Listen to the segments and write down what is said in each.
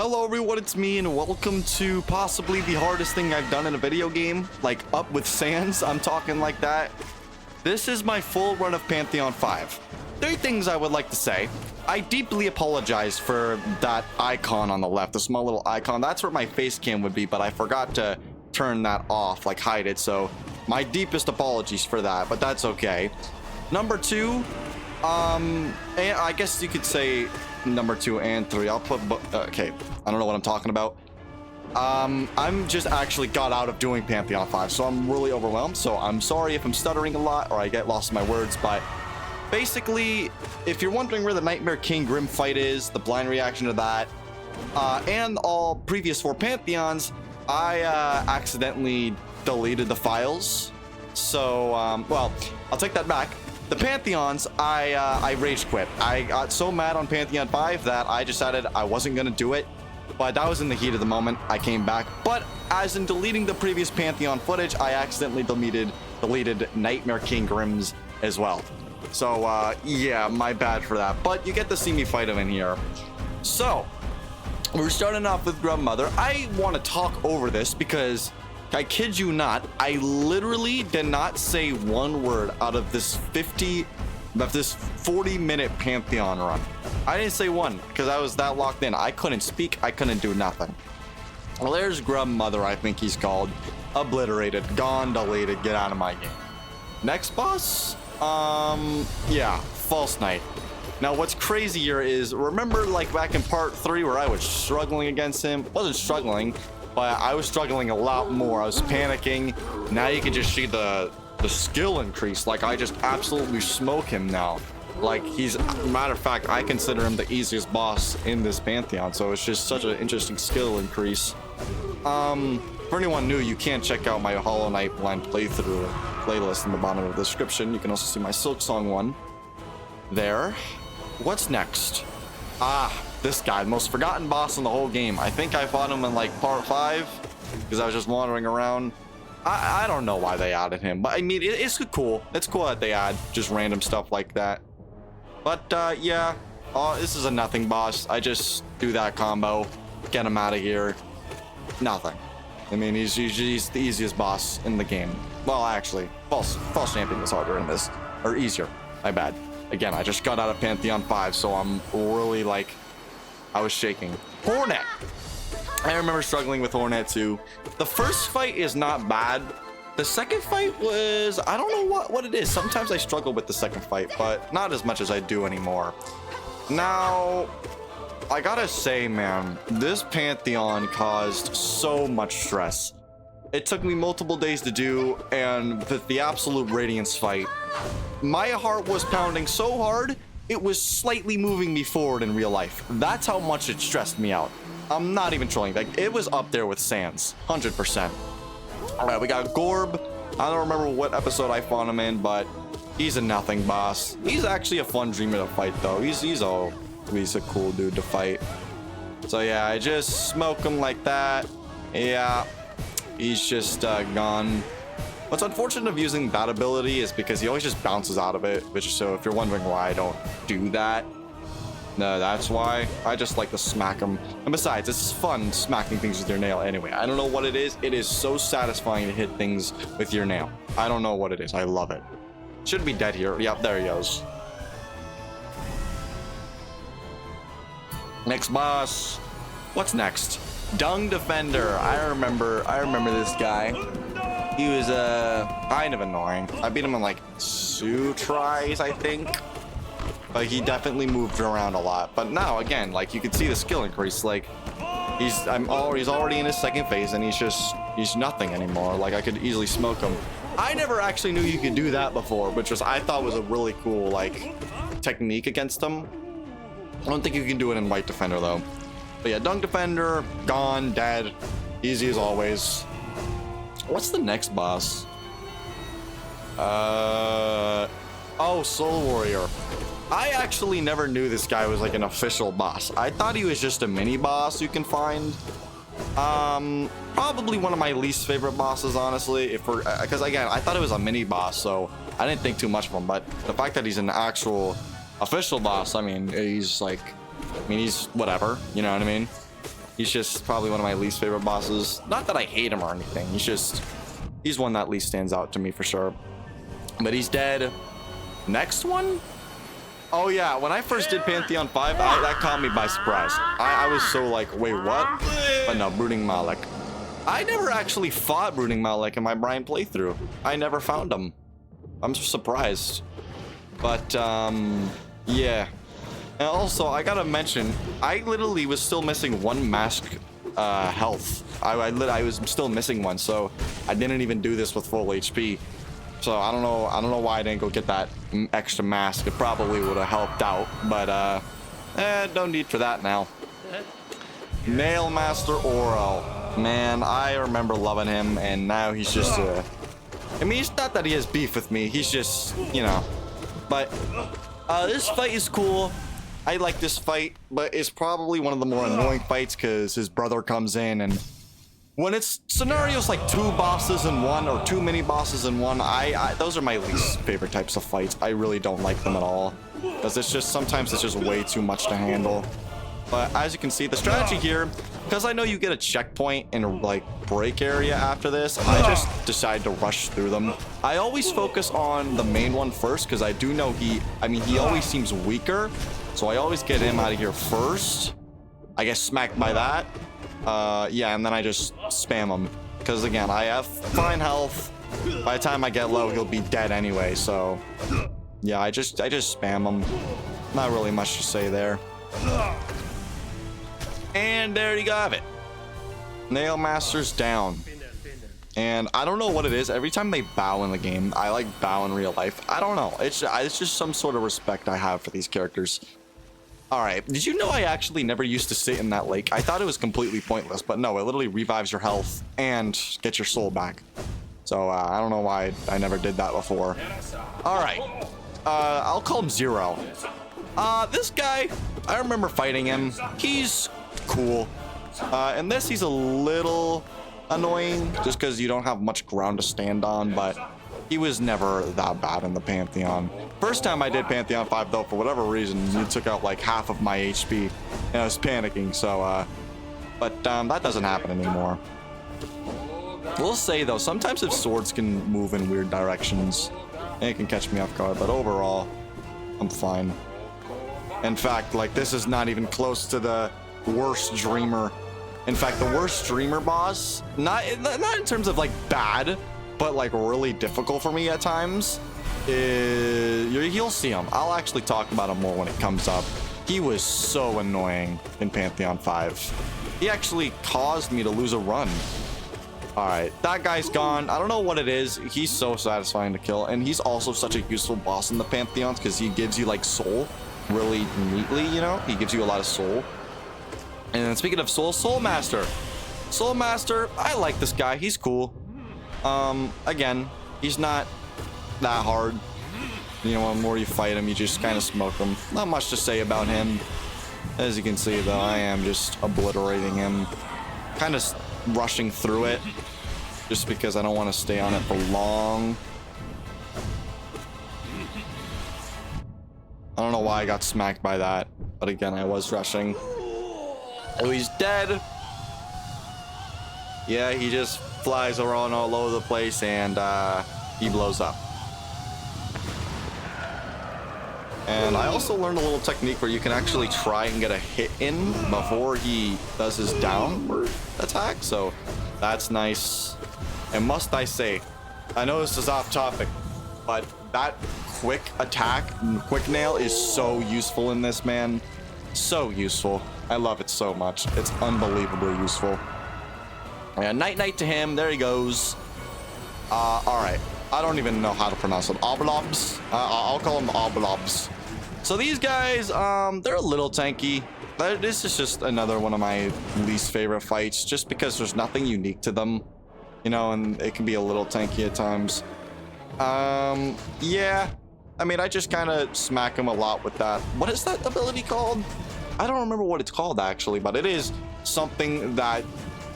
Hello everyone, it's me and welcome to possibly the hardest thing I've done in a video game, like up with sands. I'm talking like that. This is my full run of Pantheon 5. 3 things I would like to say. I deeply apologize for that icon on the left, the small little icon. That's where my face cam would be, but I forgot to turn that off, like hide it. So my deepest apologies for that, but that's okay. Number 2, and I guess you could say number 2 and 3. I'll put okay, I don't know what I'm talking about. I'm just actually got out of doing Pantheon 5, so I'm really overwhelmed. So I'm sorry if I'm stuttering a lot or I get lost in my words, but basically, if you're wondering where the Nightmare King Grim fight is, the blind reaction to that, and all previous 4 Pantheons, I accidentally deleted the files. So well, I'll take that back. The Pantheons, I rage quit. I got so mad on Pantheon 5 that I decided I wasn't going to do it. But that was in the heat of the moment. I came back. But as in deleting the previous Pantheon footage, I accidentally deleted Nightmare King Grims as well. So, yeah, my bad for that. But you get to see me fight him in here. So, we're starting off with Grandmother. I want to talk over this because I kid you not, I literally did not say one word out of this 40-minute Pantheon run. I didn't say one because I was that locked in. I couldn't speak. I couldn't do nothing. Well, there's Grandmother, I think he's called. Obliterated, gone, deleted, get out of my game. Next boss? Yeah, False Knight. Now, what's crazier is, remember like back in part 3 where I was struggling against him? Wasn't struggling, but I was struggling a lot more. I was panicking. Now you can just see the skill increase. Like, I just absolutely smoke him now. Like, matter of fact, I consider him the easiest boss in this Pantheon. So it's just such an interesting skill increase. For anyone new, you can check out my Hollow Knight blind playthrough playlist in the bottom of the description. You can also see my Silk Song one there. What's next? This guy, the most forgotten boss in the whole game. I think I fought him in like part 5 because I was just wandering around. I don't know why they added him, but I mean, it's cool. It's cool that they add just random stuff like that. But yeah, this is a nothing boss. I just do that combo, get him out of here. Nothing. I mean, he's the easiest boss in the game. Well, actually, False Champion was harder in this, or easier. My bad. Again, I just got out of Pantheon 5, so I'm really like, I was shaking. Hornet. I remember struggling with Hornet too. The first fight is not bad. The second fight was, I don't know what it is. Sometimes I struggle with the second fight, but not as much as I do anymore. Now, I gotta say, man, this Pantheon caused so much stress. It took me multiple days to do, and with the absolute Radiance fight, my heart was pounding so hard, it was slightly moving me forward in real life. That's how much it stressed me out. I'm not even trolling. Like, it was up there with Sans, 100%. All right, we got Gorb. I don't remember what episode I fought him in, but he's a nothing boss. He's actually a fun dreamer to fight, though. He's a cool dude to fight. So yeah, I just smoke him like that. Yeah, he's just gone. What's unfortunate of using that ability is because he always just bounces out of it, which, so if you're wondering why I don't do that, no, that's why. I just like to smack him. And besides, it's fun smacking things with your nail anyway. I don't know what it is. It is so satisfying to hit things with your nail. I don't know what it is. I love it. Should be dead here. Yep, there he goes. Next boss. What's next? Dung Defender. I remember this guy. He was kind of annoying. I beat him in like 2 tries, I think. But he definitely moved around a lot. But now, again, like, you can see the skill increase. Like, he's already in his second phase, and he's nothing anymore. Like, I could easily smoke him. I never actually knew you could do that before, which I thought was a really cool, like, technique against him. I don't think you can do it in White Defender, though. But yeah, Dung Defender, gone, dead. Easy as always. What's the next boss? Oh, Soul Warrior. I actually never knew this guy was like an official boss. I thought he was just a mini boss you can find. Probably one of my least favorite bosses, honestly, because again, I thought it was a mini boss, so I didn't think too much of him. But the fact that he's an actual official boss, I mean, he's like, he's whatever, you know what I mean? He's just probably one of my least favorite bosses. Not that I hate him or anything. He's one that at least stands out to me for sure. But he's dead. Next one? Oh yeah, when I first did Pantheon 5, that caught me by surprise. I was so like, wait, what? But no, Brooding Malek. I never actually fought Brooding Malek in my Brian playthrough. I never found him. I'm surprised. But, yeah. And also, I gotta mention, I literally was still missing one mask health. I was still missing one, so I didn't even do this with full HP. So I don't know why I didn't go get that extra mask. It probably would have helped out, but no need for that now. Nail Master Oro. Man, I remember loving him, and now he's just I mean, it's not that he has beef with me. He's just, you know. But this fight is cool. I like this fight, but it's probably one of the more annoying fights because his brother comes in, and when it's scenarios like 2 bosses in one or 2 mini bosses in one, those are my least favorite types of fights. I really don't like them at all because sometimes it's just way too much to handle. But as you can see, the strategy here, because I know you get a checkpoint and like break area after this, I just decide to rush through them. I always focus on the main one first because I do know he always seems weaker. So I always get him out of here first. I get smacked by that. Yeah, and then I just spam him. Because again, I have fine health. By the time I get low, he'll be dead anyway. So yeah, I just spam him. Not really much to say there. And there you have it. Nail Master's down. And I don't know what it is. Every time they bow in the game, I like bow in real life. I don't know. It's just some sort of respect I have for these characters. All right. Did you know I actually never used to sit in that lake? I thought it was completely pointless, but no, it literally revives your health and gets your soul back. So I don't know why I never did that before. All right. I'll call him Zero. This guy, I remember fighting him. He's cool. In this, he's a little annoying just because you don't have much ground to stand on, but he was never that bad in the Pantheon. First time I did Pantheon 5, though, for whatever reason, he took out like half of my HP, and I was panicking, so, but that doesn't happen anymore. We'll say, though, sometimes if swords can move in weird directions, it can catch me off guard, but overall, I'm fine. In fact, like, this is not even close to the worst Dreamer. In fact, the worst Dreamer boss, not in terms of, like, bad, but, like, really difficult for me at times, you'll see him. I'll actually talk about him more when it comes up. He was so annoying in Pantheon 5. He actually caused me to lose a run. All right, that guy's gone. I don't know what it is. He's so satisfying to kill, and he's also such a useful boss in the Pantheons because he gives you, like, soul really neatly, you know? He gives you a lot of soul. And then speaking of soul, Soul Master. Soul Master, I like this guy. He's cool. Again, he's not that hard. You know, the more you fight him, you just kind of smoke him. Not much to say about him. As you can see, though, I am just obliterating him. Kind of rushing through it. Just because I don't want to stay on it for long. I don't know why I got smacked by that. But again, I was rushing. Oh, he's dead. Yeah, he just flies around all over the place and he blows up. And I also learned a little technique where you can actually try and get a hit in before he does his downward attack. So that's nice. And must I say, I know this is off topic, but that quick attack, quick nail is so useful in this, man. So useful. I love it so much. It's unbelievably useful. Yeah, night to him. There he goes. All right. I don't even know how to pronounce it. Oblobs. I'll call them Oblobs. So these guys, they're a little tanky. This is just another one of my least favorite fights, just because there's nothing unique to them, you know, and it can be a little tanky at times. Yeah. I mean, I just kind of smack him a lot with that. What is that ability called? I don't remember what it's called, actually, but it is something that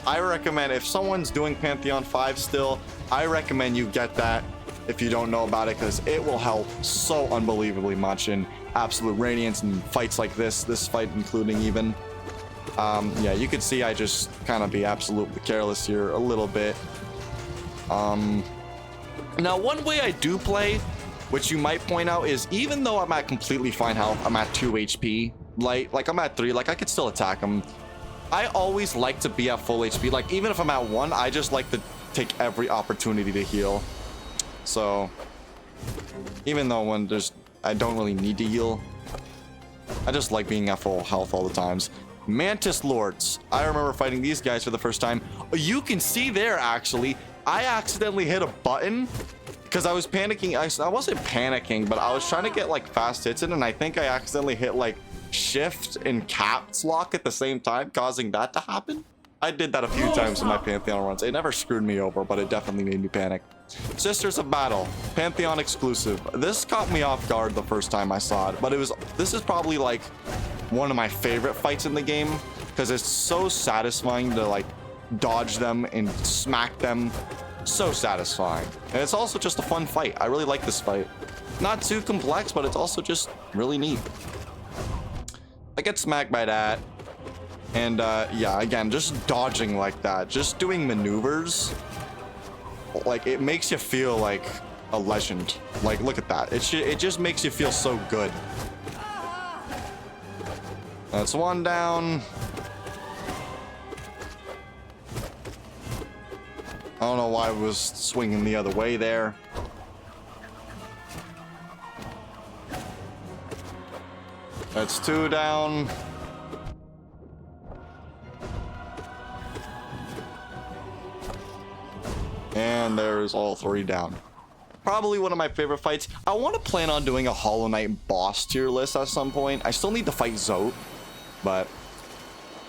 I recommend. If someone's doing Pantheon 5 still, I recommend you get that if you don't know about it, because it will help so unbelievably much in Absolute Radiance and fights like this fight including even. Yeah, you can see I just kind of be absolutely careless here a little bit. Now, one way I do play, which you might point out, is even though I'm at completely fine health, I'm at 2 HP, like I'm at 3, like I could still attack him. I always like to be at full HP. Like, even if I'm at 1, I just like to take every opportunity to heal. So, even though I don't really need to heal, I just like being at full health all the times. Mantis Lords. I remember fighting these guys for the first time. You can see there, actually, I accidentally hit a button because I was panicking. I wasn't panicking, but I was trying to get like fast hits in, and I think I accidentally hit like shift and caps lock at the same time, causing that to happen. I did that a few times in my Pantheon runs. It never screwed me over, but it definitely made me panic. Sisters of Battle, Pantheon exclusive. This caught me off guard the first time I saw it, but this is probably like one of my favorite fights in the game because it's so satisfying to like dodge them and smack them. So satisfying. And it's also just a fun fight. I really like this fight. Not too complex, but it's also just really neat. I get smacked by that. And yeah, again, just dodging like that, just doing maneuvers, like it makes you feel like a legend. Like, look at that. It just makes you feel so good. That's one down. I don't know why I was swinging the other way there. That's 2 down. And there's all 3 down. Probably one of my favorite fights. I want to plan on doing a Hollow Knight boss tier list at some point. I still need to fight Zote, but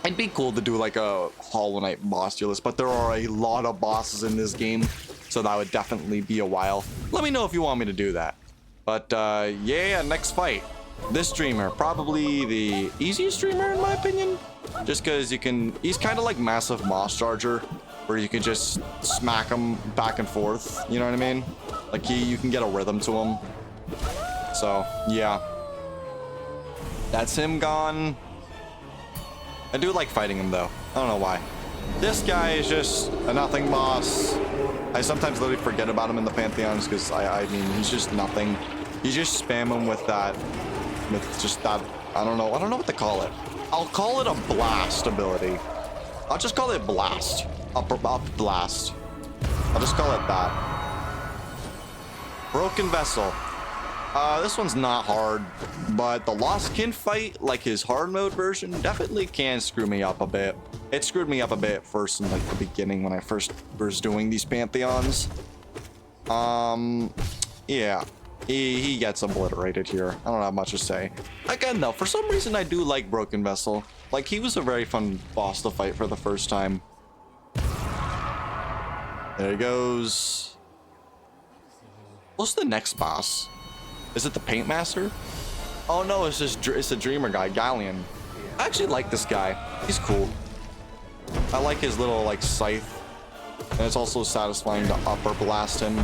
it'd be cool to do like a Hollow Knight boss tier list, but there are a lot of bosses in this game, so that would definitely be a while. Let me know if you want me to do that. But yeah, next fight. This streamer, probably the easiest streamer in my opinion, just because he's kind of like Massive Moss Charger, where you can just smack him back and forth, you know what I mean? Like you can get a rhythm to him. So yeah, that's him gone. I do like fighting him though. I don't know why. This guy is just a nothing boss. I sometimes literally forget about him in the Pantheons because I mean, he's just nothing. You just spam him with that, just that, I don't know what to call it. I'll call it a blast ability. I'll just call it blast. Up blast. I'll just call it that. Broken Vessel. This one's not hard, but the Lost Kin fight, like his hard mode version, definitely can screw me up a bit. It screwed me up a bit first in like the beginning when I first was doing these Pantheons. Yeah, he gets obliterated here. I don't have much to say. Again though, for some reason I do like Broken Vessel. Like, he was a very fun boss to fight for the first time. There he goes. What's the next boss? Is it the Paint Master? Oh no, it's a Dreamer guy, Galleon. I actually like this guy. He's cool. I like his little like scythe. And it's also satisfying to upper blast him.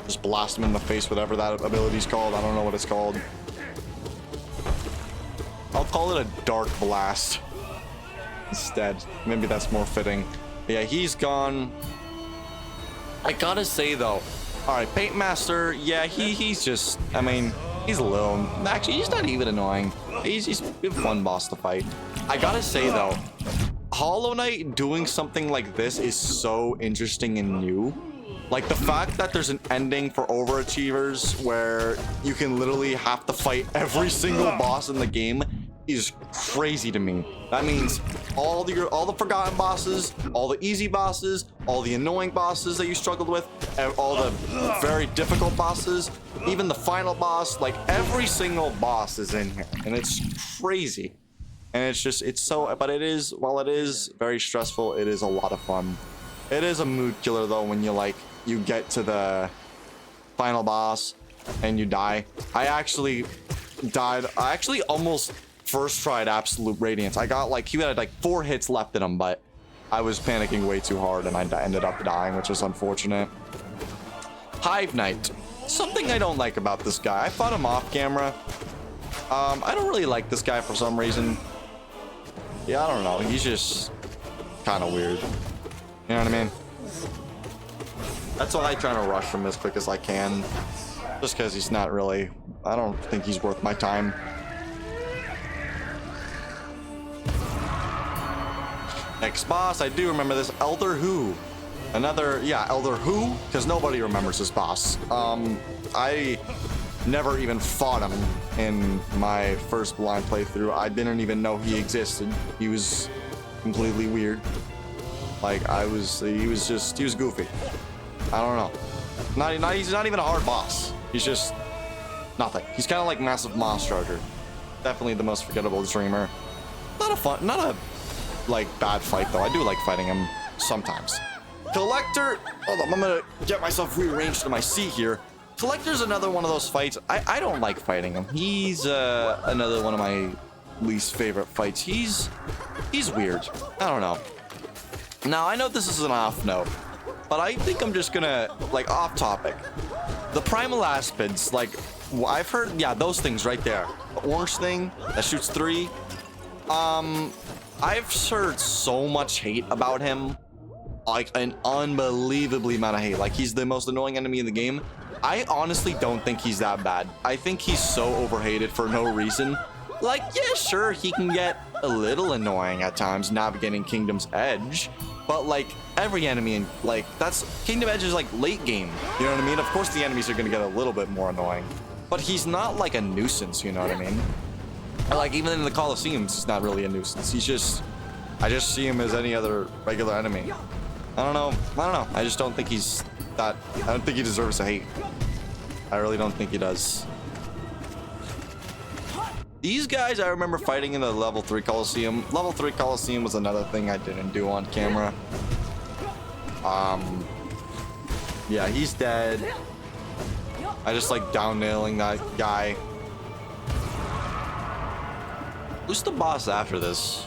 Just blast him in the face, whatever that ability's called. I don't know what it's called. I'll call it a Dark Blast instead. Maybe that's more fitting. Yeah, he's gone. I gotta say though, all right, Paint Master, yeah, he's just, I mean, he's a little, actually, he's not even annoying. He's a fun boss to fight. I gotta say though, Hollow Knight doing something like this is so interesting and new. Like the fact that there's an ending for overachievers where you can literally have to fight every single boss in the game is crazy to me. That means all the forgotten bosses, all the easy bosses, all the annoying bosses that you struggled with, and all the very difficult bosses, even the final boss, like every single boss is in here, and it's crazy. And it's so, but it is, while it is very stressful, it is a lot of fun. It is a mood killer though when you get to the final boss and you die. I actually died. I actually almost first tried Absolute Radiance. I got like, he had like 4 hits left in him, but I was panicking way too hard and I ended up dying, which is unfortunate. Hive Knight. Something I don't like about this guy. I fought him off camera. I don't really like this guy for some reason. Yeah, I don't know. He's just kind of weird. You know what I mean? That's why I try to rush him as quick as I can. Just because he's not really... I don't think he's worth my time. Next boss, I do remember this. Elder Who. Another... Yeah, Elder Who. Because nobody remembers this boss. I never even fought him in my first blind playthrough. I didn't even know he existed. He was completely weird. Like, he was goofy. I don't know. He's not even a hard boss. He's just nothing. He's kind of like Massive Moss Charger. Definitely the most forgettable dreamer. Not a like bad fight though. I do like fighting him sometimes. Collector. Hold on, I'm gonna get myself rearranged to my seat here. Collector's another one of those fights. I don't like fighting him. He's another one of my least favorite fights. He's weird. I don't know. Now I know this is an off note, but I think I'm just gonna, like, off topic. The Primal Aspids, like, I've heard, yeah, those things right there. The orange thing that shoots 3. I've heard so much hate about him. Like, an unbelievably amount of hate. Like, he's the most annoying enemy in the game. I honestly don't think he's that bad. I think he's so overhated for no reason. Like, yeah, sure, he can get a little annoying at times navigating Kingdom's Edge. But, like, every enemy in, like, that's... Kingdom Edge is, like, late game. You know what I mean? Of course, the enemies are gonna get a little bit more annoying. But he's not, like, a nuisance, you know what I mean? Like, even in the Colosseums, he's not really a nuisance. He's just... I just see him as any other regular enemy. I don't know. I just don't think he's that... I don't think he deserves to hate. I really don't think he does. These guys I remember fighting in the level 3 Colosseum. Level 3 Colosseum was another thing I didn't do on camera. Yeah, he's dead. I just like down nailing that guy. Who's the boss after this?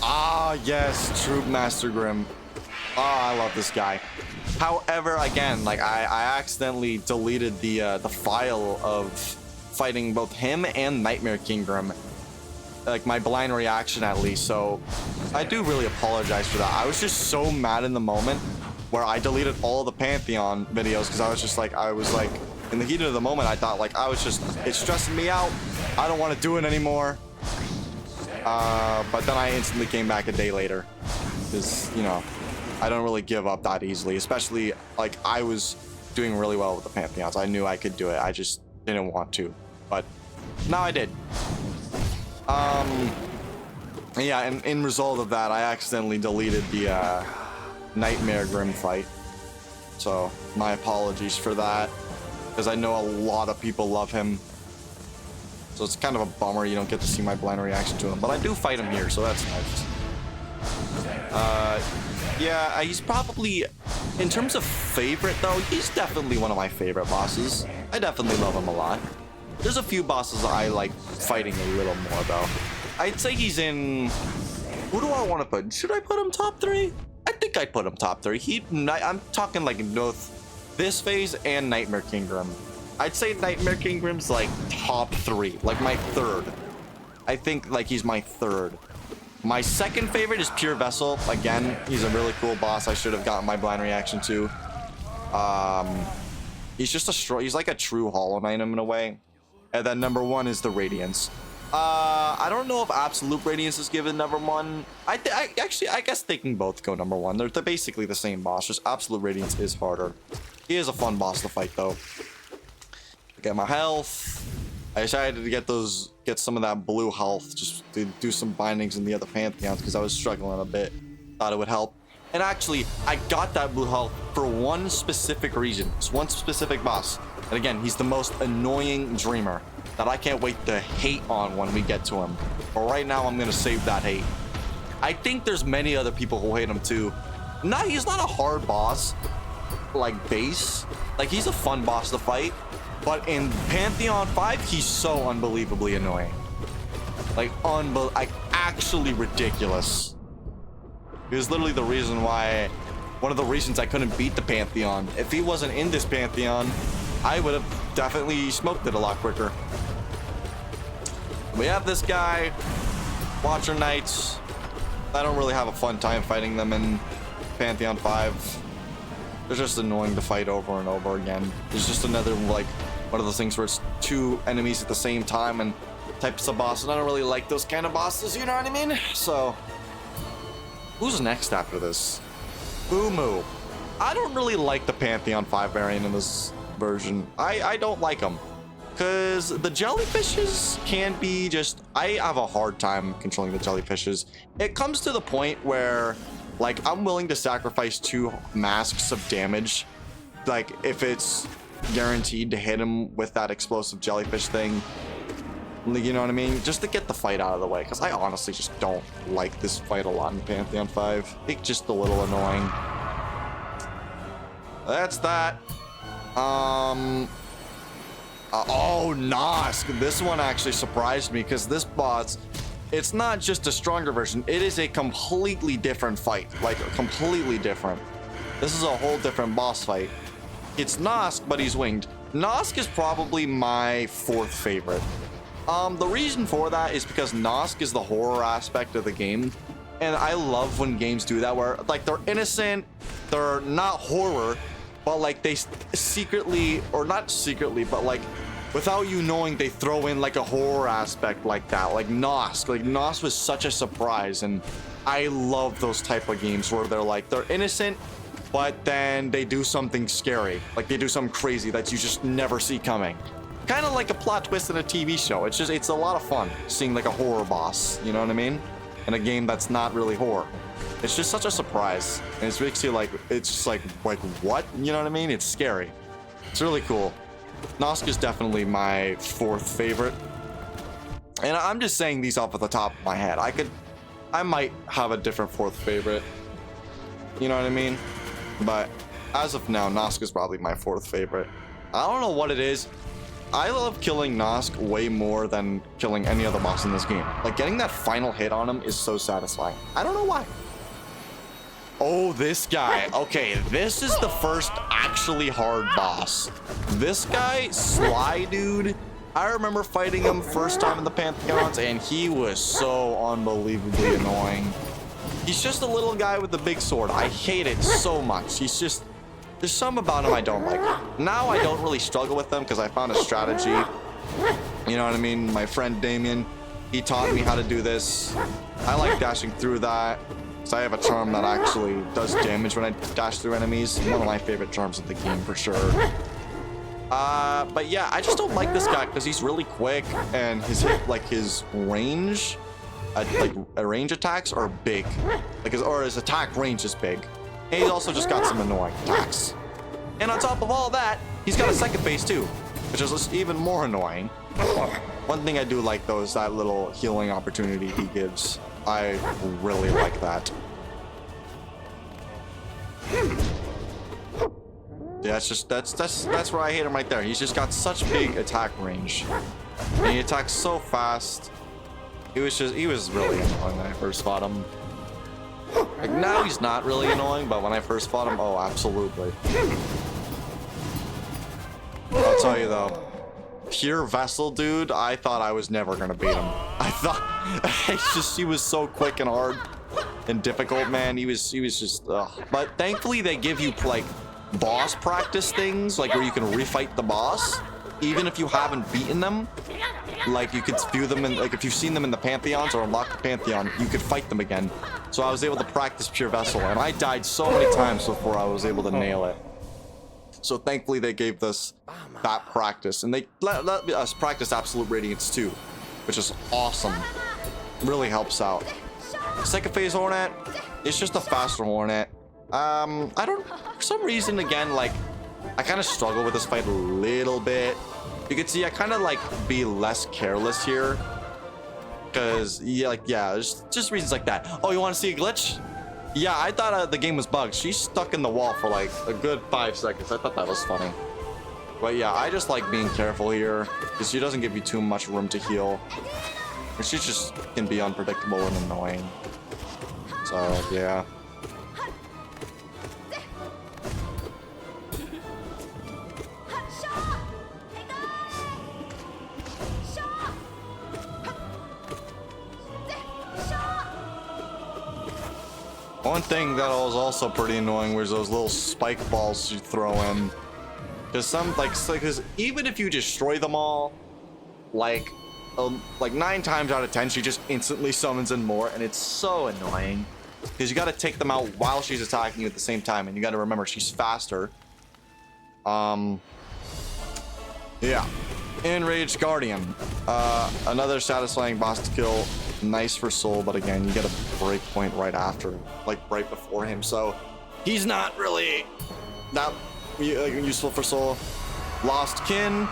Ah, yes, Troop Master Grimm. Oh, I love this guy. However, again, like I accidentally deleted the file of fighting both him and Nightmare King Grimm, like my blind reaction at least, so I do really apologize for that. I was just so mad in the moment where I deleted all the Pantheon videos because I was like in the heat of the moment I thought like it's stressing me out, I don't want to do it anymore, but then I instantly came back a day later because, you know, I don't really give up that easily, especially like I was doing really well with the Pantheons. I knew I could do it, I just didn't want to. But now I did. Yeah, and in result of that, I accidentally deleted the Nightmare Grimm fight. So my apologies for that, because I know a lot of people love him. So it's kind of a bummer you don't get to see my blind reaction to him. But I do fight him here, so that's nice. Yeah, he's probably, in terms of favorite though, he's definitely one of my favorite bosses. I definitely love him a lot. There's a few bosses I like fighting a little more though. I'd say he's in... Who do I want to put? Should I put him top 3? I think I'd put him top 3. I'm talking like in both this phase and Nightmare King Grimm. I'd say Nightmare King Grimm's like top 3, like my 3rd. I think like he's my 3rd. My 2nd favorite is Pure Vessel. Again, he's a really cool boss I should have gotten my blind reaction to. He's just he's like a true Hollow Knight in a way. And then number 1 is the Radiance. I don't know if Absolute Radiance is given number 1. I guess they can both go number 1. They're basically the same boss, just Absolute Radiance is harder. He is a fun boss to fight though. Get my health. I decided to get some of that blue health just to do some bindings in the other Pantheons because I was struggling a bit. Thought it would help. And actually, I got that blue health for one specific reason. It's one specific boss. And again, he's the most annoying dreamer that I can't wait to hate on when we get to him. But right now, I'm going to save that hate. I think there's many other people who hate him too. He's not a hard boss, like base. Like, he's a fun boss to fight. But in Pantheon 5, he's so unbelievably annoying. Like, actually ridiculous. It was literally the reason why, one of the reasons I couldn't beat the Pantheon. If he wasn't in this Pantheon, I would have definitely smoked it a lot quicker. We have this guy. Watcher Knights, I don't really have a fun time fighting them in Pantheon 5. They're just annoying to fight over and over again. There's just another, like, one of those things where it's two enemies at the same time and types of bosses. I don't really like those kind of bosses, you know what I mean? So, who's next after this? Umu. I don't really like the Pantheon 5 variant in this version. I don't like them. Because the jellyfishes can be just... I have a hard time controlling the jellyfishes. It comes to the point where, like, I'm willing to sacrifice 2 masks of damage. Like, if it's guaranteed to hit him with that explosive jellyfish thing. You know what I mean? Just to get the fight out of the way. Because I honestly just don't like this fight a lot in Pantheon 5. It's just a little annoying. That's that. Oh, Nosk. This one actually surprised me because this boss, it's not just a stronger version. It is a completely different fight. Like, completely different. This is a whole different boss fight. It's Nosk, but he's winged. Nosk is probably my 4th favorite. The reason for that is because Nosk is the horror aspect of the game. And I love when games do that where, like, they're innocent, they're not horror, but, like, they secretly, or not secretly, but, like, without you knowing, they throw in, like, a horror aspect like that. Like Nosk. Like, Nosk was such a surprise, and I love those type of games where they're, like, they're innocent, but then they do something scary. Like, they do something crazy that you just never see coming. Kind of like a plot twist in a TV show. It's just, it's a lot of fun seeing, like, a horror boss, you know what I mean? In a game that's not really horror. It's just such a surprise. And it makes you, like, it's just like what? You know what I mean? It's scary. It's really cool. Nosk is definitely my 4th favorite. And I'm just saying these off at the top of my head. I might have a different 4th favorite. You know what I mean? But as of now, Nosk is probably my 4th favorite. I don't know what it is. I love killing Nosk way more than killing any other boss in this game. Like, getting that final hit on him is so satisfying. I don't know why. Oh, this guy. Okay, this is the first actually hard boss. This guy, Sly Dude, I remember fighting him first time in the Pantheons, and he was so unbelievably annoying. He's just a little guy with a big sword. I hate it so much. He's just... There's some about him I don't like. Now I don't really struggle with them because I found a strategy. You know what I mean? My friend Damien, he taught me how to do this. I like dashing through that. So I have a charm that actually does damage when I dash through enemies. One of my favorite charms in the game for sure. But yeah, I just don't like this guy because he's really quick and his range, range attacks are big. Like his attack range is big. And he's also just got some annoying attacks. And on top of all that, he's got a second phase too, which is just even more annoying. One thing I do like though is that little healing opportunity he gives. I really like that. Yeah, that's where I hate him right there. He's just got such big attack range. And he attacks so fast. He was really annoying when I first fought him. Like, now he's not really annoying, but when I first fought him, oh, absolutely. I'll tell you though, Pure Vessel Dude, I thought I was never gonna beat him. I thought, he was so quick and hard and difficult, man. He was just, ugh. But thankfully they give you, like, boss practice things, like where you can refight the boss, even if you haven't beaten them. Like, you could view them in, like, if you've seen them in the Pantheons or unlocked the Pantheon, you could fight them again. So I was able to practice Pure Vessel, and I died so many times before I was able to nail it. So thankfully they gave us that practice, and they let us practice Absolute Radiance too, which is awesome. Really helps out. Second phase Hornet, it's just a faster Hornet. I don't, for some reason, again, like, I kind of struggle with this fight a little bit. You can see I kind of like be less careless here. Because, yeah, there's just reasons like that. Oh, you want to see a glitch? Yeah, I thought the game was bugged. She's stuck in the wall for like a good 5 seconds. I thought that was funny. But yeah, I just like being careful here. Because she doesn't give you too much room to heal. And she just can be unpredictable and annoying. So, yeah. One thing that was also pretty annoying was those little spike balls you throw in. Because some, because even if you destroy them all, like 9 times out of 10, she just instantly summons in more, and it's so annoying. Because you got to take them out while she's attacking you at the same time, and you got to remember she's faster. Yeah. Enraged Guardian. Another satisfying boss to kill. Nice for soul, but again, you get a break point right after, like right before him. So he's not really that useful for soul. Lost Kin.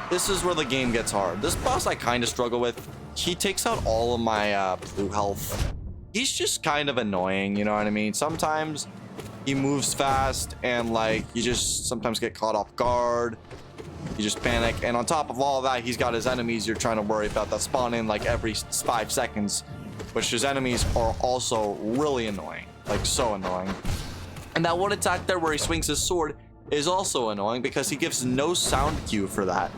This is where the game gets hard. This boss I kind of struggle with. He takes out all of my blue health. He's just kind of annoying, you know what I mean? Sometimes he moves fast and like you just sometimes get caught off guard. You just panic, and on top of all of that, he's got his enemies you're trying to worry about that spawn in like every 5 seconds, which his enemies are also really annoying, like so annoying. And that one attack there where he swings his sword is also annoying because he gives no sound cue for that.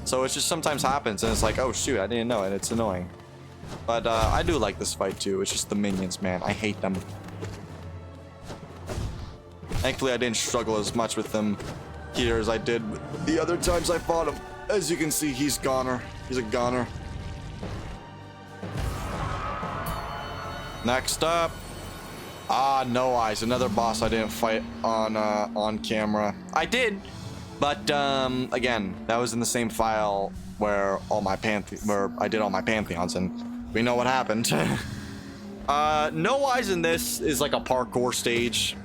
So it just sometimes happens, and it's like, oh shoot, I didn't know it. It's annoying. But I do like this fight too. It's just the minions, man. I hate them. Thankfully, I didn't struggle as much with them here as I did the other times I fought him. As you can see, he's goner. He's a goner. Next up, No Eyes, another boss I didn't fight on camera. I did, but again, that was in the same file where I did all my Pantheons, and we know what happened. No Eyes in this is like a parkour stage.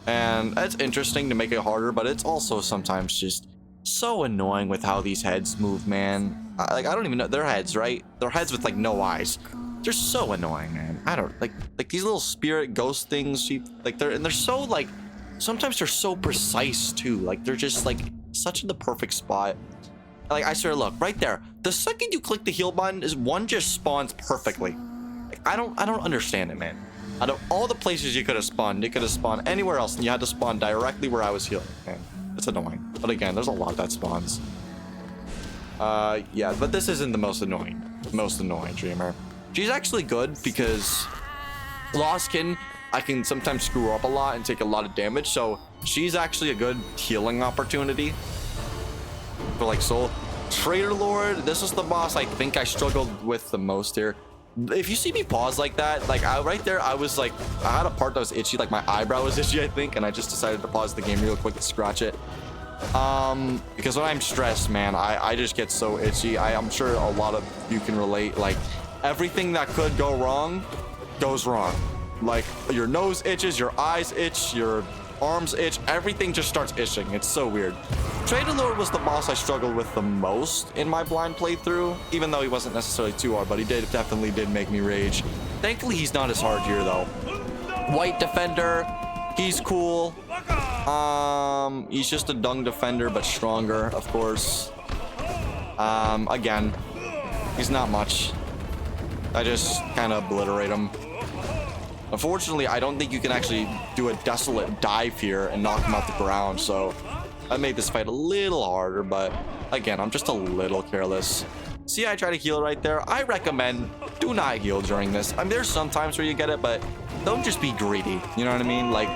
And it's interesting to make it harder, but it's also sometimes just so annoying with how these heads move, man. I don't even know their heads, right? Their heads with like no eyes. They're so annoying, man. I don't like these little spirit ghost things. They're so like sometimes they're so precise too. Like they're just like such in the perfect spot. Like I swear, look right there. The second you click the heal button, is one just spawns perfectly. Like I don't understand it, man. Out of all the places you could have spawned, anywhere else, and you had to spawn directly where I was healing. Man, it's annoying. But again, there's a lot that spawns. Yeah, but this isn't the most annoying Dreamer. She's actually good because Lostkin, I can sometimes screw up a lot and take a lot of damage, so she's actually a good healing opportunity for like soul. Traitor Lord, this is the boss I think I struggled with the most here. If you see me pause like that, like right there, I was like, I had a part that was itchy, like my eyebrow was itchy, I think, and I just decided to pause the game real quick to scratch it. Because when I'm stressed, man, I just get so itchy. I'm sure a lot of you can relate. Like everything that could go wrong goes wrong. Like your nose itches, your eyes itch, your arms itch, everything just starts itching. It's so weird. Traitor Lord was the boss I struggled with the most in my blind playthrough, even though he wasn't necessarily too hard, but he definitely did make me rage. Thankfully, he's not as hard here though. White Defender, he's cool. He's just a dung defender, but stronger, of course. Again, he's not much. I just kind of obliterate him. Unfortunately, I don't think you can actually do a desolate dive here and knock him off the ground, so that made this fight a little harder, but again, I'm just a little careless. See, I try to heal right there. I recommend do not heal during this. I mean, there's some times where you get it, but don't just be greedy. You know what I mean? Like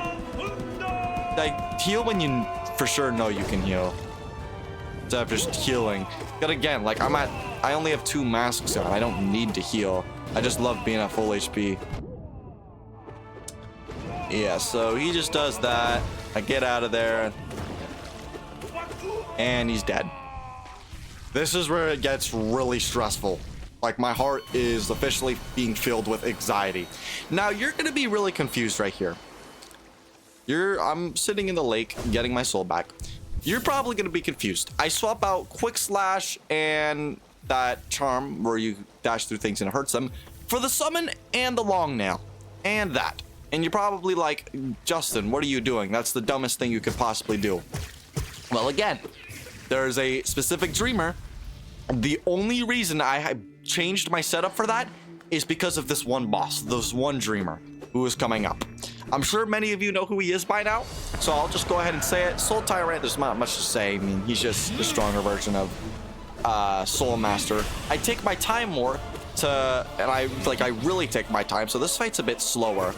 heal when you for sure know you can heal. Instead of just healing. But again, like I only have 2 masks on. I don't need to heal. I just love being at full HP. Yeah, so he just does that. I get out of there. And he's dead. This is where it gets really stressful. Like my heart is officially being filled with anxiety. Now you're gonna be really confused right here. I'm sitting in the lake getting my soul back. You're probably gonna be confused. I swap out Quick Slash and that charm where you dash through things and it hurts them for the summon and the long nail and that. And you're probably like, Justin, what are you doing? That's the dumbest thing you could possibly do. Well, again, there's a specific dreamer. The only reason I changed my setup for that is because of this one boss, this one dreamer who is coming up. I'm sure many of you know who he is by now, so I'll just go ahead and say it. Soul Tyrant, there's not much to say. I mean, he's just the stronger version of Soul Master. I take my time more and I really take my time, so this fight's a bit slower.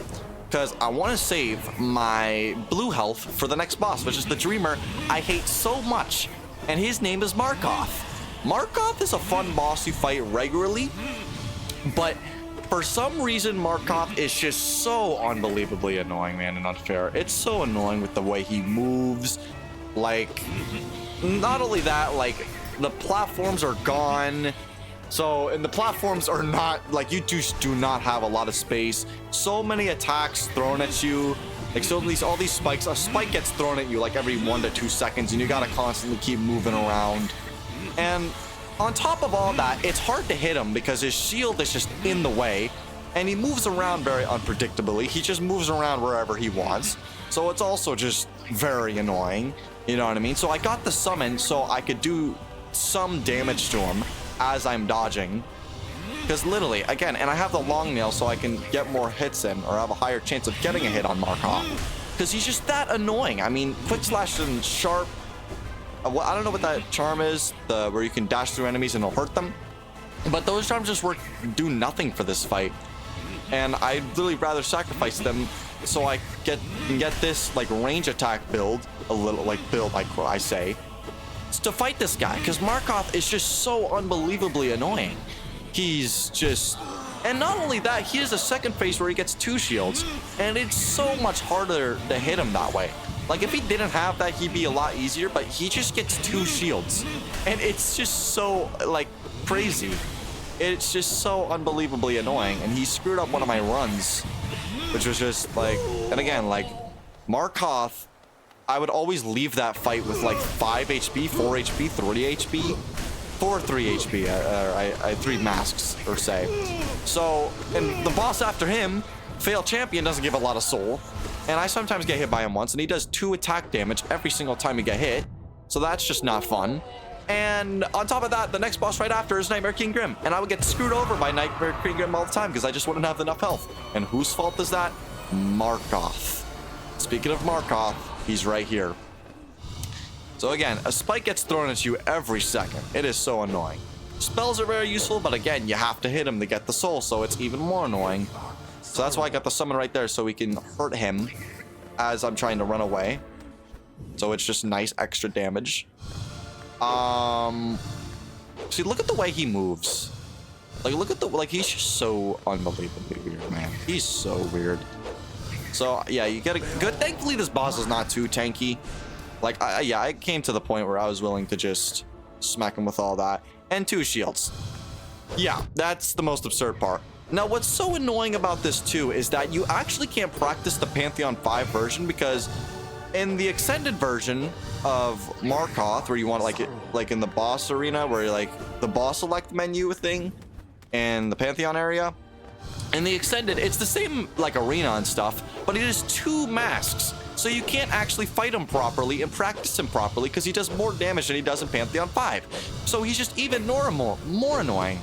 because I want to save my blue health for the next boss, which is the Dreamer I hate so much, and his name is Markoth. Markoth is a fun boss you fight regularly, but for some reason Markoth is just so unbelievably annoying, man, and unfair. It's so annoying with the way he moves. Like, not only that, like, the platforms are gone. So, and the platforms are not, like, you just do not have a lot of space. So many attacks thrown at you. Like, so all these spikes, a spike gets thrown at you like every 1 to 2 seconds, and you gotta constantly keep moving around. And on top of all that, it's hard to hit him because his shield is just in the way, and he moves around very unpredictably. He just moves around wherever he wants. So it's also just very annoying, you know what I mean? So I got the summon so I could do some damage to him as I'm dodging, because literally, again, and I have the long nail so I can get more hits in, or have a higher chance of getting a hit on Markoth, because he's just that annoying. I mean, quick slash and sharp, I don't know what that charm is, where you can dash through enemies and it'll hurt them, but those charms just do nothing for this fight, and I'd really rather sacrifice them so I can get this like range attack build, a little like build, I say, to fight this guy, because Markoth is just so unbelievably annoying. He's just, and not only that, he has a second phase where he gets 2 shields, and it's so much harder to hit him that way. Like, if he didn't have that, he'd be a lot easier, but he just gets 2 shields, and it's just so, like, crazy. It's just so unbelievably annoying, and he screwed up one of my runs, which was just like, and again, like, Markoth, I would always leave that fight with like 5 HP, 4 HP, 3 HP, 3 HP, 3 masks, or say. So, and the boss after him, Fail Champion, doesn't give a lot of soul, and I sometimes get hit by him once, and he does 2 attack damage every single time you get hit, so that's just not fun. And on top of that, the next boss right after is Nightmare King Grim, and I would get screwed over by Nightmare King Grim all the time because I just wouldn't have enough health. And whose fault is that? Markoth. Speaking of Markoth, he's right here. So again, a spike gets thrown at you every second. It is so annoying. Spells are very useful, but again, you have to hit him to get the soul, so it's even more annoying. So that's why I got the summon right there, so we can hurt him as I'm trying to run away. So it's just nice extra damage. See, look at the way he moves. Like, look at the, like, he's just so unbelievably weird, man. He's so weird. So yeah, you get a good, thankfully this boss is not too tanky. Like, yeah, I came to the point where I was willing to just smack him with all that. And 2 shields. Yeah, that's the most absurd part. Now, what's so annoying about this too is that you actually can't practice the Pantheon 5 version, because in the extended version of Markoth, where you want like in the boss arena, where you're like the boss select menu thing and the Pantheon area, in the extended, it's the same like arena and stuff, but it is 2 masks. So you can't actually fight him properly and practice him properly because he does more damage than he does in Pantheon 5. So he's just even more annoying.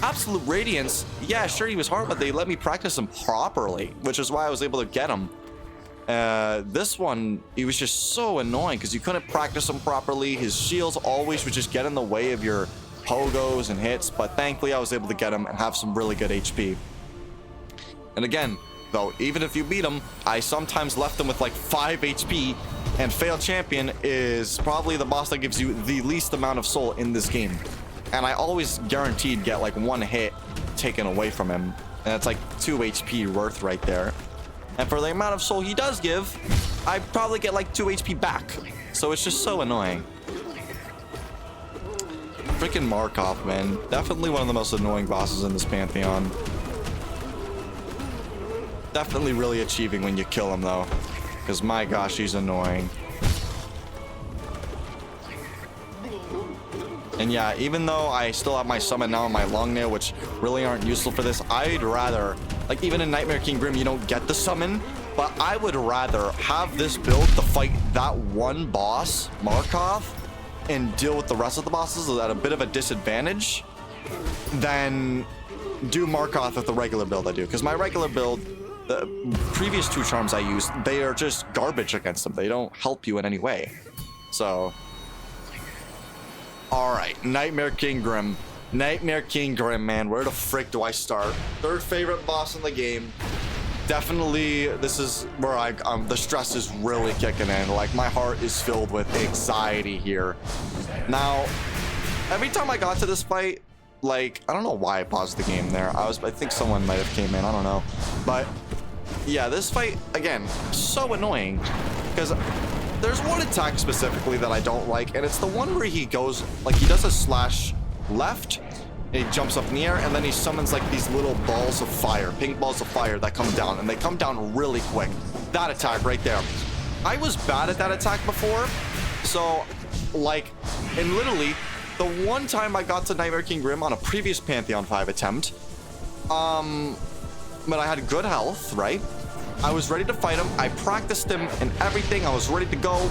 Absolute Radiance, yeah, sure, he was hard, but they let me practice him properly, which is why I was able to get him. This one, he was just so annoying because you couldn't practice him properly. His shields always would just get in the way of your pogos and hits, but thankfully I was able to get him and have some really good HP. And again, though, even if you beat him, I sometimes left him with like 5 HP, and Failed Champion is probably the boss that gives you the least amount of soul in this game. And I always guaranteed get like 1 hit taken away from him, and it's like 2 HP worth right there. And for the amount of soul he does give, I probably get like 2 HP back. So it's just so annoying. Freaking Markoth, man. Definitely one of the most annoying bosses in this Pantheon. Definitely really achieving when you kill him though, because my gosh, he's annoying. And yeah, even though I still have my summon now and my long nail, which really aren't useful for this, I'd rather, like, even in Nightmare King Grim, you don't get the summon, but I would rather have this build to fight that one boss, Markoth, and deal with the rest of the bosses at a bit of a disadvantage than do Markoth with the regular build I do. Because my regular build, the previous 2 charms I used, they are just garbage against them. They don't help you in any way. So, all right, Nightmare King Grim. Nightmare King Grim, man, where the frick do I start? 3rd favorite boss in the game. definitely, this is where the stress is really kicking in. Like, my heart is filled with anxiety here. Now, every time I got to this fight, like, I don't know why I paused the game there. I think someone might have came in, I don't know. But yeah, this fight, again, so annoying because there's one attack specifically that I don't like, and it's the one where he goes, like, he does a slash left, and he jumps up in the air, and then he summons like these little balls of fire, pink balls of fire that come down, and they come down really quick. That attack right there. I was bad at that attack before, so like, and literally the one time I got to Nightmare King Grim on a previous Pantheon 5 attempt, but I had good health, right? I was ready to fight him. I practiced him and everything. I was ready to go.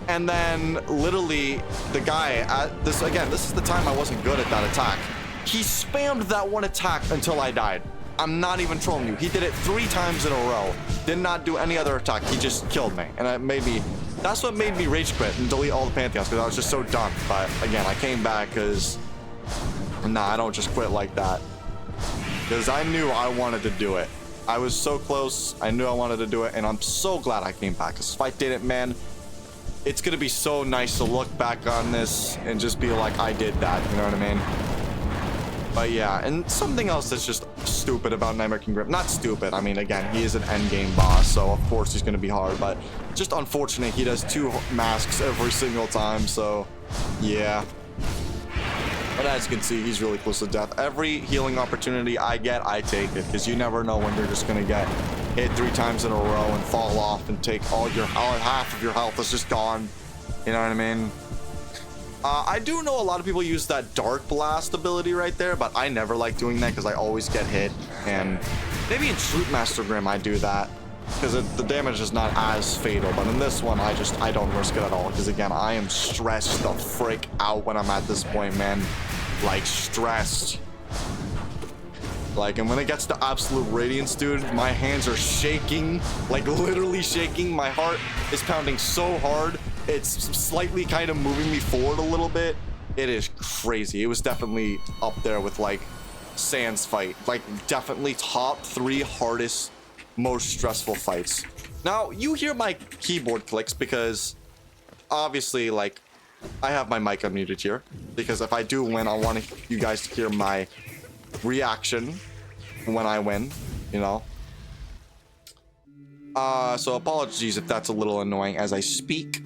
And then literally the guy, this is the time I wasn't good at that attack. He spammed that one attack until I died. I'm not even trolling you. He did it 3 times in a row. Did not do any other attack. He just killed me. And that's what made me rage quit and delete all the Pantheons, because I was just so done. But again, I came back because, nah, I don't just quit like that. Because I knew I wanted to do it. I was so close. I knew I wanted to do it. And I'm so glad I came back. Because if I didn't, man, it's going to be so nice to look back on this and just be like, I did that. You know what I mean? But yeah, and something else that's just stupid about Nightmare King Grim. Not stupid. I mean, again, he is an endgame boss, so of course he's going to be hard. But just unfortunate, he does 2 masks every single time, so yeah. But as you can see, he's really close to death. Every healing opportunity I get, I take it, because you never know when you're just going to get hit 3 times in a row and fall off and take all half of your health is just gone. You know what I mean? I do know a lot of people use that Dark Blast ability right there, but I never like doing that because I always get hit. And maybe in Shoot Master Grim I do that because the damage is not as fatal. But in this one, I don't risk it at all because, again, I am stressed the frick out when I'm at this point, man. Like, stressed. Like, and when it gets to Absolute Radiance, dude, my hands are shaking, like literally shaking. My heart is pounding so hard. It's slightly kind of moving me forward a little bit. It is crazy. It was definitely up there with like Sans fight. Like, definitely top 3 hardest, most stressful fights. Now, you hear my keyboard clicks because obviously, like, I have my mic unmuted here. Because if I do win, I want you guys to hear my reaction when I win, you know? So apologies if that's a little annoying as I speak.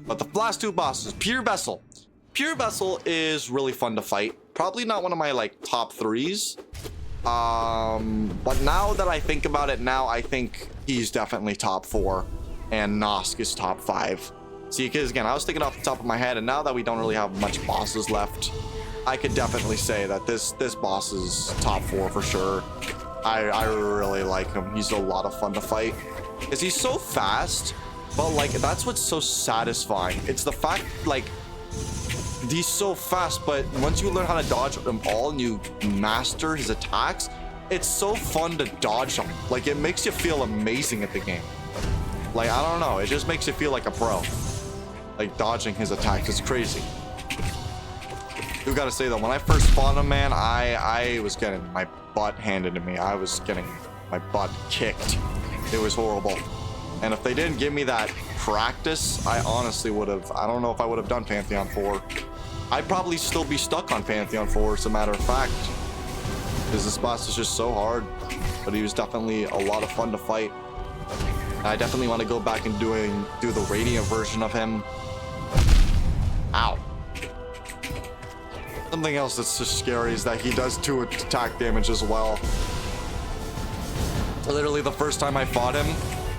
But the last 2 bosses, Pure Vessel. Pure Vessel is really fun to fight. Probably not one of my, like, top 3s. But now that I think about it now, I think he's definitely top 4. And Nosk is top 5. See, because, again, I was thinking off the top of my head, and now that we don't really have much bosses left, I could definitely say that this boss is top 4 for sure. I really like him. He's a lot of fun to fight. Because he's so fast. But, like, that's what's so satisfying. It's the fact, like, he's so fast, but once you learn how to dodge them all and you master his attacks, it's so fun to dodge them. Like, it makes you feel amazing at the game. Like, I don't know. It just makes you feel like a pro. Like, dodging his attacks. It's crazy. You gotta say, though, when I first fought him, man, I was getting my butt handed to me. I was getting my butt kicked. It was horrible. And if they didn't give me that practice, I honestly would have, I don't know if I would have done Pantheon 4. I'd probably still be stuck on Pantheon 4, as a matter of fact. Because this boss is just so hard. But he was definitely a lot of fun to fight. And I definitely want to go back and do the Radiant version of him. Ow. Something else that's just scary is that he does 2 attack damage as well. Literally, the first time I fought him,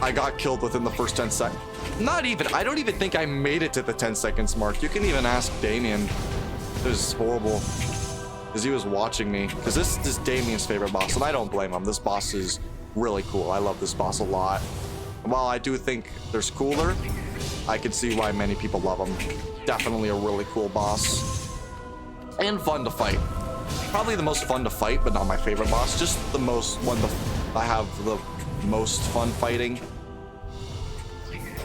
I got killed within the first 10 seconds. Not even. I don't even think I made it to the 10 seconds mark. You can even ask Damien. It was horrible. Because he was watching me. Because this is Damien's favorite boss, and I don't blame him. This boss is really cool. I love this boss a lot. And while I do think there's cooler, I can see why many people love him. Definitely a really cool boss. And fun to fight. Probably the most fun to fight, but not my favorite boss. Just the most one I have the most fun fighting.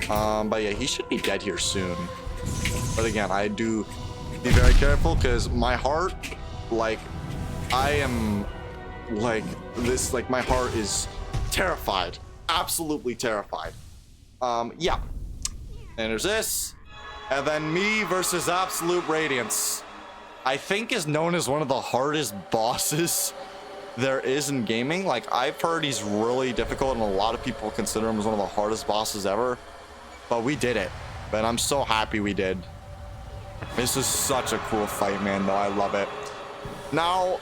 But yeah, he should be dead here soon. But again, I do be very careful because my heart, like, I am like this, like, my heart is terrified. Absolutely terrified. Yeah. And there's this. And then me versus Absolute Radiance. I think is known as one of the hardest bosses there is in gaming. Like, I've heard he's really difficult, and a lot of people consider him as one of the hardest bosses ever. But we did it. And I'm so happy we did. This is such a cool fight, man, though. I love it. Now,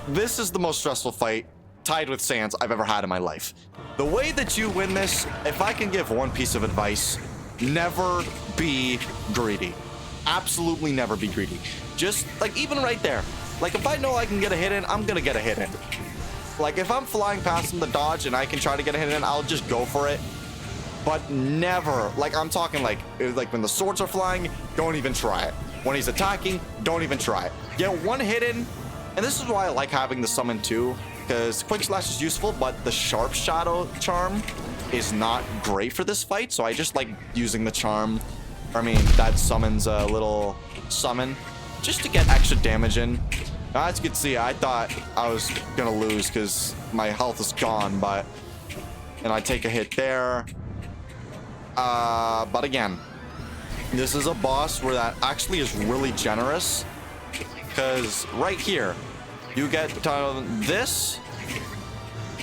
this is the most stressful fight, tied with Sans, I've ever had in my life. The way that you win this, if I can give one piece of advice, never be greedy. Absolutely never be greedy. Just, like, even right there. Like, if I know I can get a hit in, I'm gonna get a hit in. Like, if I'm flying past him to dodge and I can try to get a hit in, I'll just go for it. But never, like, I'm talking like when the swords are flying, don't even try it. When he's attacking, don't even try it. Get one hit in, and this is why I like having the summon too, because Quick Slash is useful, but the Sharp Shadow charm is not great for this fight, so I just like using the charm. I mean, that summons a little summon, just to get extra damage in. Now, as you can see, I thought I was gonna lose because my health is gone, and I take a hit there. But again, this is a boss where that actually is really generous, because right here you get this.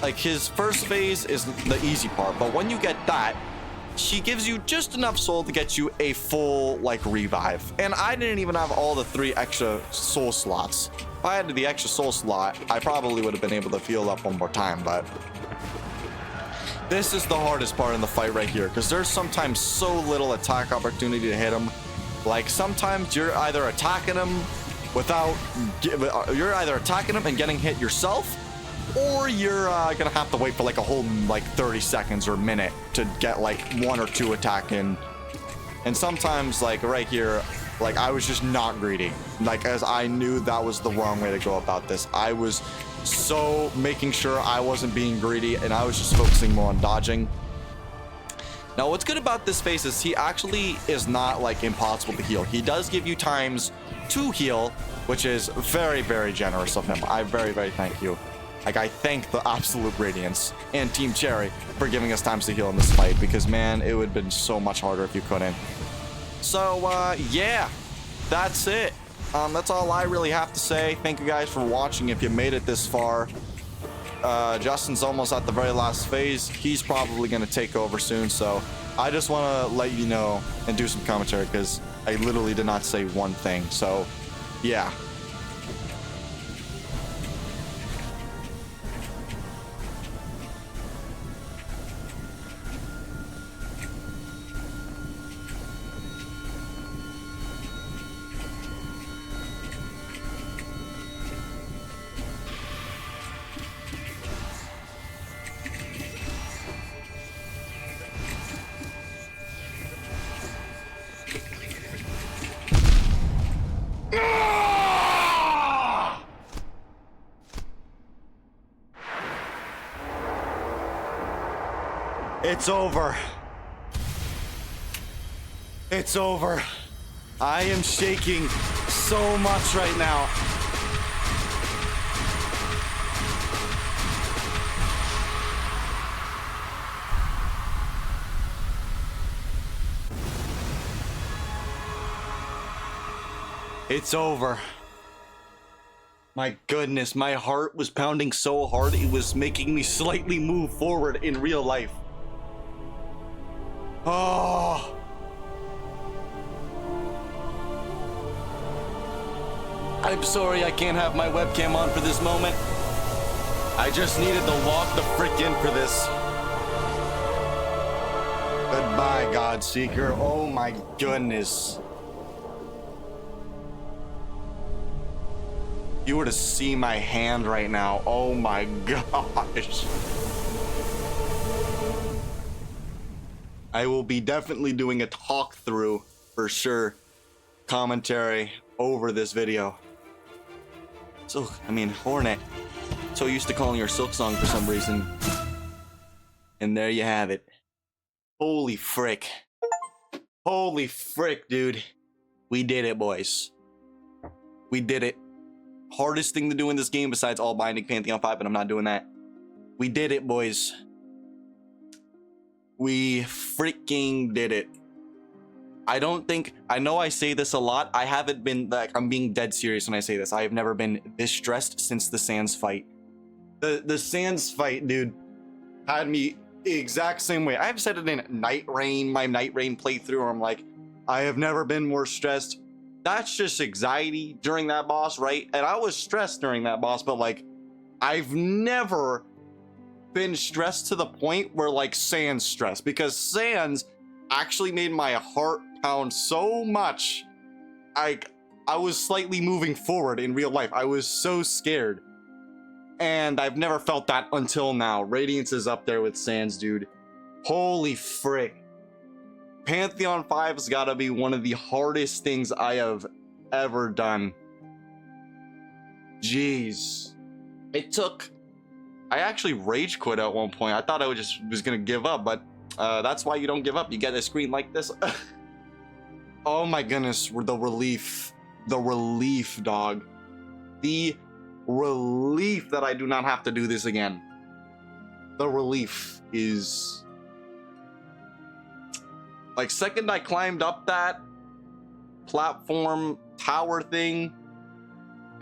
Like, his first phase is the easy part, but when you get that, she gives you just enough soul to get you a full like revive. And I didn't even have all the 3 extra soul slots. If I had the extra soul slot, I probably would have been able to heal up one more time, but this is the hardest part in the fight right here, because there's sometimes so little attack opportunity to hit him. Like, sometimes you're either attacking him and getting hit yourself, or you're gonna have to wait for like a whole like 30 seconds or a minute to get like 1 or 2 attack in. And sometimes, like right here, like I was just not greedy, like, as I knew that was the wrong way to go about this. I was so making sure I wasn't being greedy, and I was just focusing more on dodging. Now, what's good about this phase is he actually is not like impossible to heal. He does give you times to heal, which is very, very generous of him. I very, very thank you. Like, I thank the Absolute Radiance and Team Cherry for giving us times to heal in this fight, because man, it would have been so much harder if you couldn't. So yeah, that's it. That's all I really have to say. Thank you guys for watching. If you made it this far, Justin's almost at the very last phase. He's probably going to take over soon, so I just want to let you know and do some commentary, because I literally did not say one thing. So yeah. It's over. It's over. I am shaking so much right now. It's over. My goodness, my heart was pounding so hard, it was making me slightly move forward in real life. Oh. I'm sorry I can't have my webcam on for this moment. I just needed to lock the frick in for this. Goodbye, Godseeker. Oh my goodness. You were to see my hand right now. Oh my gosh. I will be definitely doing a talk through for sure, commentary over this video. So, I mean, Hornet. So used to calling her Silk Song for some reason. And there you have it. Holy frick. Holy frick, dude. We did it, boys. We did it. Hardest thing to do in this game besides all binding Pantheon 5, but I'm not doing that. We did it, boys. We freaking did it. I know I say this a lot. I haven't been, like, I'm being dead serious when I say this. I have never been this stressed since the Sans fight. The Sans fight, dude, had me the exact same way. I've said it in Night Rain, my Night Rain playthrough, where I'm like, I have never been more stressed. That's just anxiety during that boss, right? And I was stressed during that boss, but like, I've never been stressed to the point where like Sans stressed, because Sans actually made my heart pound so much. I was slightly moving forward in real life. I was so scared. And I've never felt that until now. Radiance is up there with Sans, dude. Holy frick. Pantheon 5 has got to be one of the hardest things I have ever done. Jeez. I actually rage quit at one point. I thought I was gonna give up, but that's why you don't give up. You get a screen like this. Oh my goodness, the relief, dog. The relief that I do not have to do this again. The relief is like, second I climbed up that platform tower thing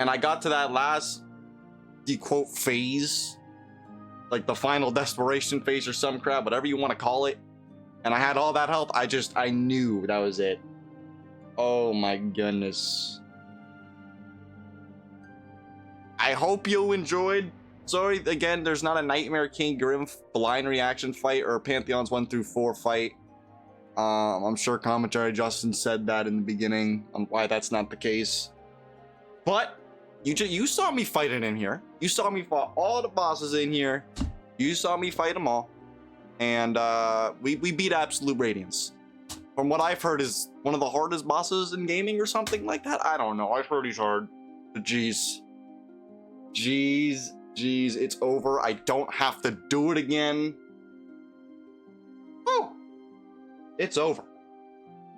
and I got to that last, the quote, phase, like the final desperation phase or some crap, whatever you want to call it, and I had all that health, I knew that was it. Oh my goodness. I hope you enjoyed. Sorry again, there's not a Nightmare King Grim blind reaction fight or Pantheon's 1 through 4 fight. I'm sure commentary Justin said that in the beginning on why that's not the case. But you saw me fight it in here. You saw me fight all the bosses in here. You saw me fight them all. And we beat Absolute Radiance. From what I've heard is one of the hardest bosses in gaming or something like that. I don't know. I've heard he's hard. But jeez, it's over. I don't have to do it again. Oh, it's over.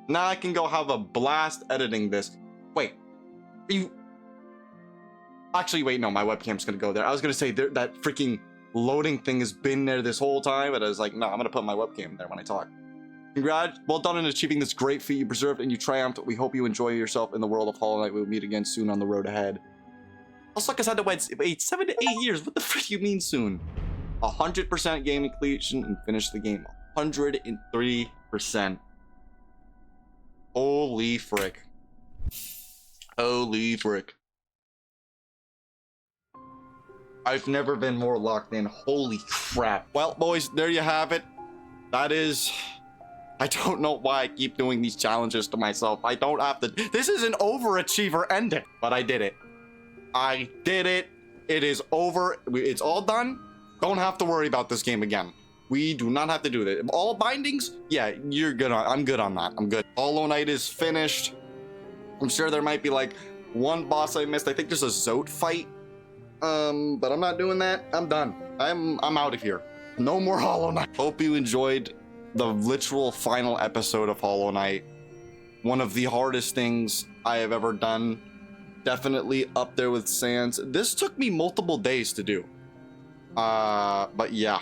Now I can go have a blast editing this. Wait, actually, wait, no, my webcam's gonna go there. I was gonna say that freaking loading thing has been there this whole time, but I was like, no, I'm gonna put my webcam there when I talk. Congrats, well done in achieving this great feat. You preserved and you triumphed. We hope you enjoy yourself in the world of Hollow Knight. We'll meet again soon on the road ahead. Suckers had to wait 7 to 8 years. What the frick you mean soon? 100% gaming completion and finish the game. 103%. Holy frick. Holy frick. I've never been more locked in. Holy crap. Well, boys, there you have it. That is... I don't know why I keep doing these challenges to myself. I don't have to... This is an overachiever ending. But I did it. I did it. It is over. It's all done. Don't have to worry about this game again. We do not have to do that. All bindings? Yeah, you're good on. I'm good on that. I'm good. Hollow Knight is finished. I'm sure there might be like one boss I missed. I think there's a Zote fight. But I'm not doing that. I'm done. I'm out of here. No more Hollow Knight. Hope you enjoyed the literal final episode of Hollow Knight. One of the hardest things I have ever done. Definitely up there with Sans. This took me multiple days to do. But yeah.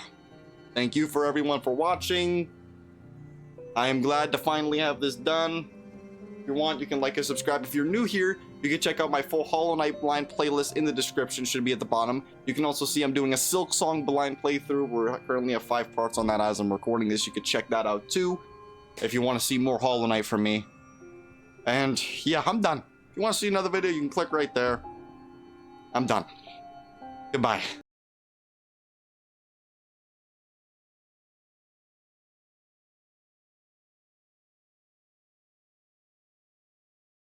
Thank you for everyone for watching. I am glad to finally have this done. If you want, you can like and subscribe. If you're new here, you can check out my full Hollow Knight blind playlist in the description. Should be at the bottom. You can also see I'm doing a Silk Song blind playthrough. We're currently have 5 parts on that as I'm recording this. You can check that out too if you want to see more Hollow Knight from me. And yeah, I'm done. If you want to see another video, you can click right there. I'm done. Goodbye.